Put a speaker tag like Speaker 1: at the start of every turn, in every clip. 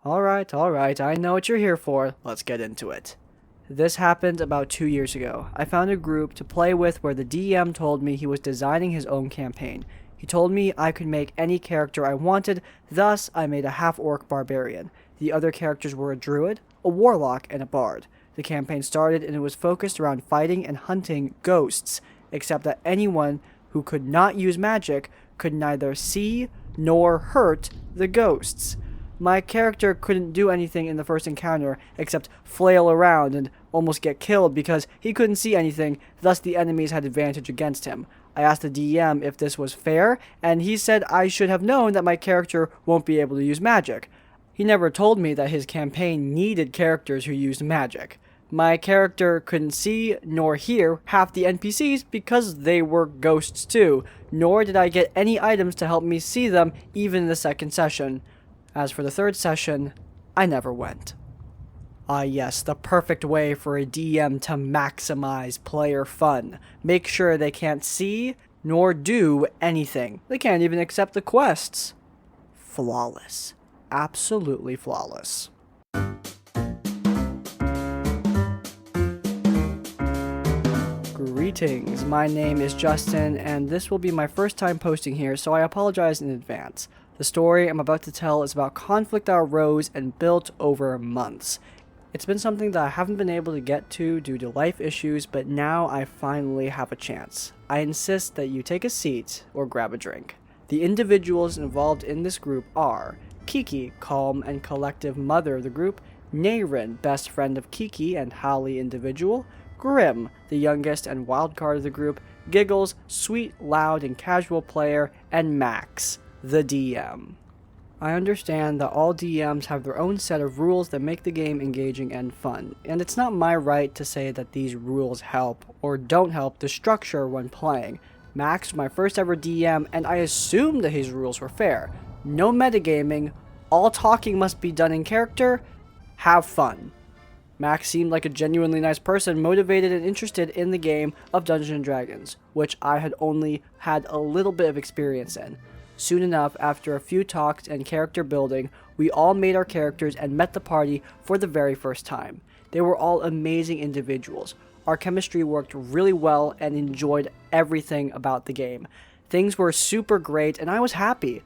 Speaker 1: Alright, I know what you're here for. Let's get into it. This happened about 2 years ago. I found a group to play with where the DM told me he was designing his own campaign. He told me I could make any character I wanted, thus I made a half-orc barbarian. The other characters were a druid, a warlock, and a bard. The campaign started and it was focused around fighting and hunting ghosts, except that anyone who could not use magic could neither see nor hurt the ghosts. My character couldn't do anything in the first encounter except flail around and almost get killed because he couldn't see anything, thus the enemies had advantage against him. I asked the DM if this was fair, and he said I should have known that my character won't be able to use magic. He never told me that his campaign needed characters who used magic. My character couldn't see nor hear half the NPCs because they were ghosts too, nor did I get any items to help me see them even in the second session. As for the third session, I never went. Ah yes, the perfect way for a DM to maximize player fun. Make sure they can't see nor do anything. They can't even accept the quests. Flawless. Absolutely flawless. Greetings, my name is Justin, and this will be my first time posting here, so I apologize in advance. The story I'm about to tell is about conflict that arose and built over months. It's been something that I haven't been able to get to due to life issues, but now I finally have a chance. I insist that you take a seat or grab a drink. The individuals involved in this group are Kiki, calm and collective mother of the group, Nayrin, best friend of Kiki and Holly individual, Grim, the youngest and wildcard of the group, Giggles, sweet, loud, and casual player, and Max, the DM. I understand that all DMs have their own set of rules that make the game engaging and fun, and it's not my right to say that these rules help or don't help the structure when playing. Max was my first ever DM, and I assumed that his rules were fair. No metagaming, all talking must be done in character, have fun. Max seemed like a genuinely nice person, motivated and interested in the game of Dungeons & Dragons, which I had only had a little bit of experience in. Soon enough, after a few talks and character building, we all made our characters and met the party for the very first time. They were all amazing individuals. Our chemistry worked really well and enjoyed everything about the game. Things were super great and I was happy.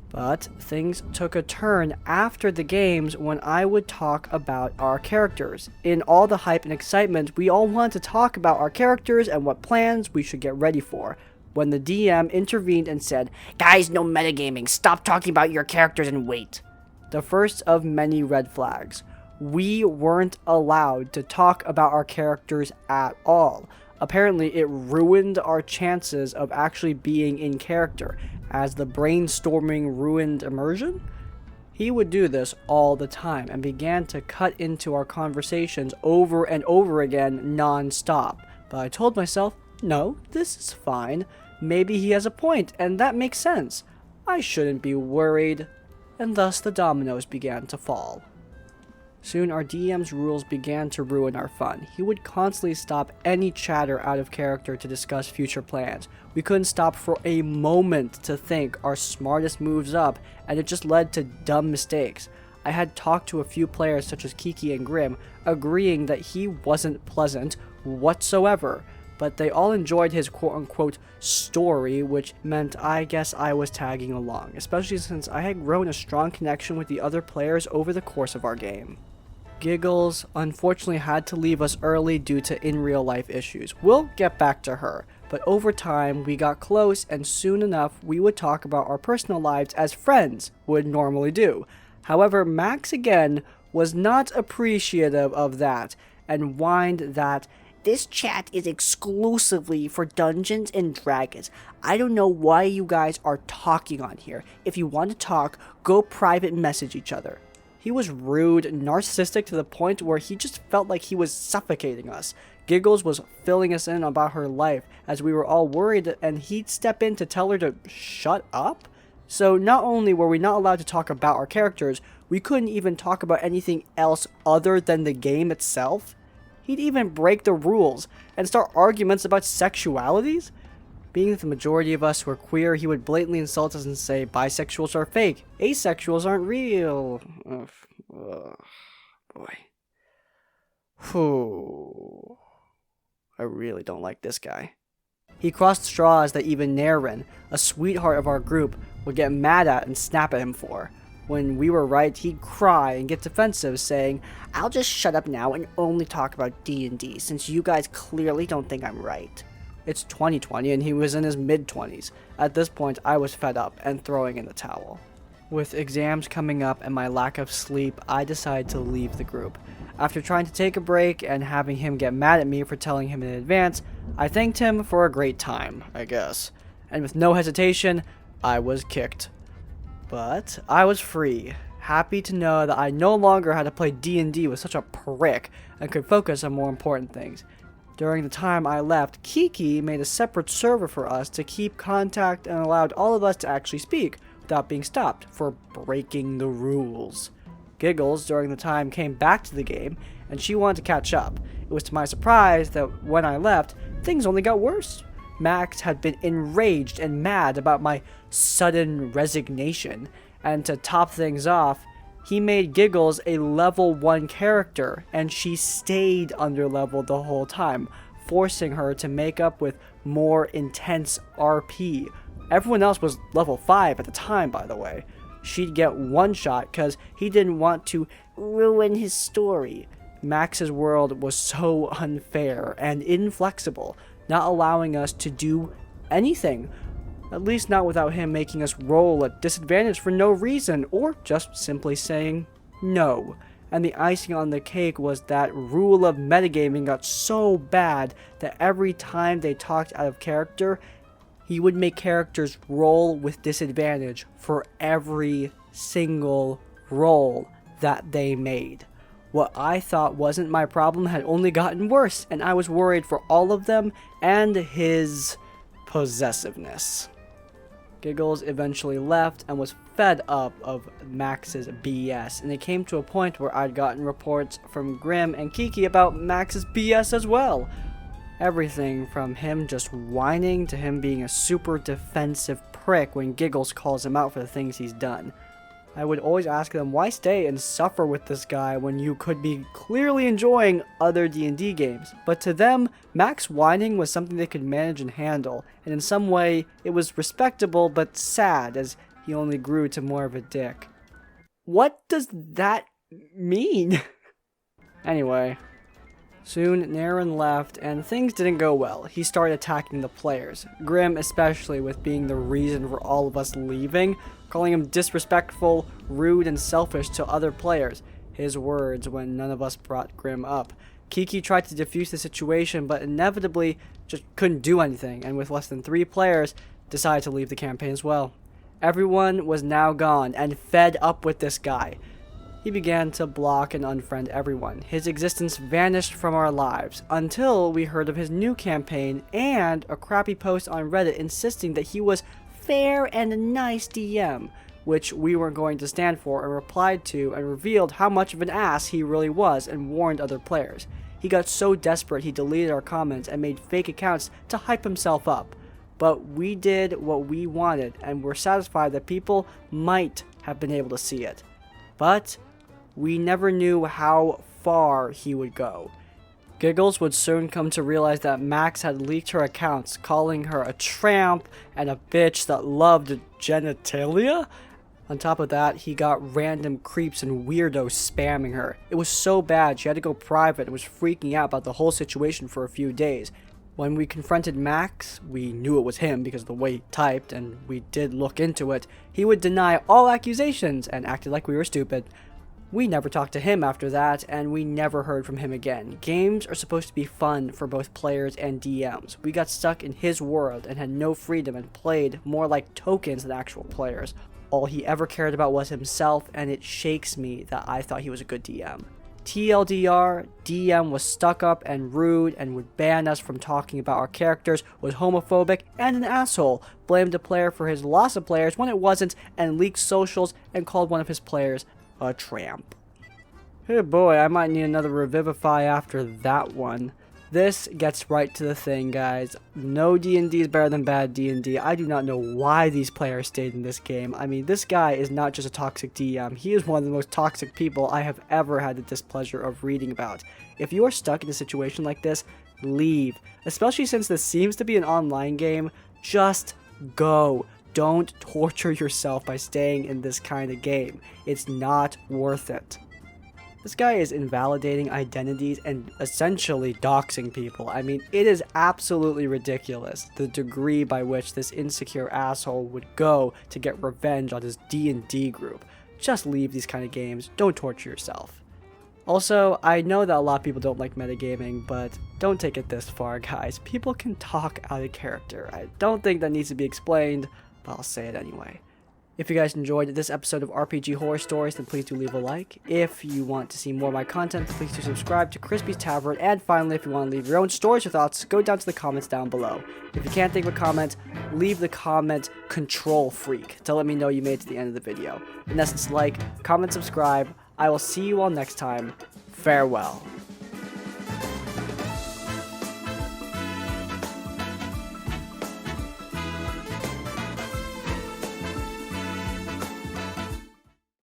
Speaker 1: But things took a turn after the games when I would talk about our characters. In all the hype and excitement, we all wanted to talk about our characters and what plans we should get ready for. When the DM intervened and said, "Guys, no metagaming, stop talking about your characters and wait." The first of many red flags. We weren't allowed to talk about our characters at all. Apparently, it ruined our chances of actually being in character, as the brainstorming ruined immersion. He would do this all the time and began to cut into our conversations over and over again non-stop. But I told myself, no, this is fine. Maybe he has a point, and that makes sense. I shouldn't be worried. And thus the dominoes began to fall. Soon our DM's rules began to ruin our fun. He would constantly stop any chatter out of character to discuss future plans. We couldn't stop for a moment to think our smartest moves up, and it just led to dumb mistakes. I had talked to a few players such as Kiki and Grim, agreeing that he wasn't pleasant whatsoever, but they all enjoyed his quote-unquote story, which meant I guess I was tagging along, especially since I had grown a strong connection with the other players over the course of our game. Giggles unfortunately had to leave us early due to in-real-life issues. We'll get back to her, but over time we got close, and soon enough we would talk about our personal lives as friends would normally do. However, Max again was not appreciative of that, and whined that
Speaker 2: this chat is exclusively for Dungeons and Dragons. I don't know why you guys are talking on here. If you want to talk, go private message each other.
Speaker 1: He was rude, narcissistic to the point where he just felt like he was suffocating us. Giggles was filling us in about her life as we were all worried, and he'd step in to tell her to shut up? So not only were we not allowed to talk about our characters, we couldn't even talk about anything else other than the game itself. He'd even break the rules and start arguments about sexualities. Being that the majority of us were queer, he would blatantly insult us and say bisexuals are fake, asexuals aren't real. Ugh, boy. Whew. I really don't like this guy. He crossed straws that even Naren, a sweetheart of our group, would get mad at and snap at him for. When we were right, he'd cry and get defensive, saying,
Speaker 2: I'll just shut up now and only talk about D&D since you guys clearly don't think I'm right.
Speaker 1: It's 2020 and he was in his mid-20s. At this point, I was fed up and throwing in the towel. With exams coming up and my lack of sleep, I decided to leave the group. After trying to take a break and having him get mad at me for telling him in advance, I thanked him for a great time, I guess. And with no hesitation, I was kicked. But I was free, happy to know that I no longer had to play D&D with such a prick and could focus on more important things. During the time I left, Kiki made a separate server for us to keep contact and allowed all of us to actually speak without being stopped for breaking the rules. Giggles during the time came back to the game and she wanted to catch up. It was to my surprise that when I left, things only got worse. Max had been enraged and mad about my sudden resignation, and to top things off, he made Giggles a level 1 character, and she stayed under level the whole time, forcing her to make up with more intense RP. Everyone else was level 5 at the time, by the way. She'd get one shot because he didn't want to ruin his story. Max's world was so unfair and inflexible, not allowing us to do anything. At least not without him making us roll at disadvantage for no reason, or just simply saying no. And the icing on the cake was that rule of metagaming got so bad that every time they talked out of character, he would make characters roll with disadvantage for every single roll that they made. What I thought wasn't my problem had only gotten worse, and I was worried for all of them and his possessiveness. Giggles eventually left and was fed up of Max's BS, and it came to a point where I'd gotten reports from Grim and Kiki about Max's BS as well. Everything from him just whining to him being a super defensive prick when Giggles calls him out for the things he's done. I would always ask them, why stay and suffer with this guy when you could be clearly enjoying other D&D games? But to them, Max whining was something they could manage and handle, and in some way, it was respectable but sad as he only grew to more of a dick. What does that mean? Anyway, soon Naren left and things didn't go well. He started attacking the players, Grim especially with being the reason for all of us leaving, calling him disrespectful, rude, and selfish to other players. His words when none of us brought Grim up. Kiki tried to defuse the situation, but inevitably just couldn't do anything, and with less than 3 players, decided to leave the campaign as well. Everyone was now gone and fed up with this guy. He began to block and unfriend everyone. His existence vanished from our lives until we heard of his new campaign and a crappy post on Reddit insisting that he was fair and a nice DM, which we weren't going to stand for, and replied to and revealed how much of an ass he really was and warned other players. He got so desperate he deleted our comments and made fake accounts to hype himself up. But we did what we wanted and were satisfied that people might have been able to see it. But we never knew how far he would go. Giggles would soon come to realize that Max had leaked her accounts, calling her a tramp and a bitch that loved genitalia. On top of that, he got random creeps and weirdos spamming her. It was so bad she had to go private and was freaking out about the whole situation for a few days. When we confronted Max, we knew it was him because of the way he typed, and we did look into it. He would deny all accusations and acted like we were stupid. We never talked to him after that, and we never heard from him again. Games are supposed to be fun for both players and DMs. We got stuck in his world and had no freedom and played more like tokens than actual players. All he ever cared about was himself, and it shakes me that I thought he was a good DM. TLDR, DM was stuck up and rude and would ban us from talking about our characters, was homophobic and an asshole, blamed a player for his loss of players when it wasn't, and leaked socials and called one of his players a tramp. Hey boy, I might need another Revivify after that one. This gets right to the thing, guys. No D&D is better than bad D&D. I do not know why these players stayed in this game. I mean, this guy is not just a toxic DM. He is one of the most toxic people I have ever had the displeasure of reading about. If you are stuck in a situation like this, leave. Especially since this seems to be an online game, just go. Don't torture yourself by staying in this kind of game. It's not worth it. This guy is invalidating identities and essentially doxing people. I mean, it is absolutely ridiculous the degree by which this insecure asshole would go to get revenge on his D&D group. Just leave these kind of games. Don't torture yourself. Also, I know that a lot of people don't like metagaming, but don't take it this far, guys. People can talk out of character. I don't think that needs to be explained, but I'll say it anyway. If you guys enjoyed this episode of RPG Horror Stories, then please do leave a like. If you want to see more of my content, please do subscribe to Crispy's Tavern. And finally, if you want to leave your own stories or thoughts, go down to the comments down below. If you can't think of a comment, leave the comment control freak to let me know you made it to the end of the video. In essence, like, comment, subscribe. I will see you all next time. Farewell.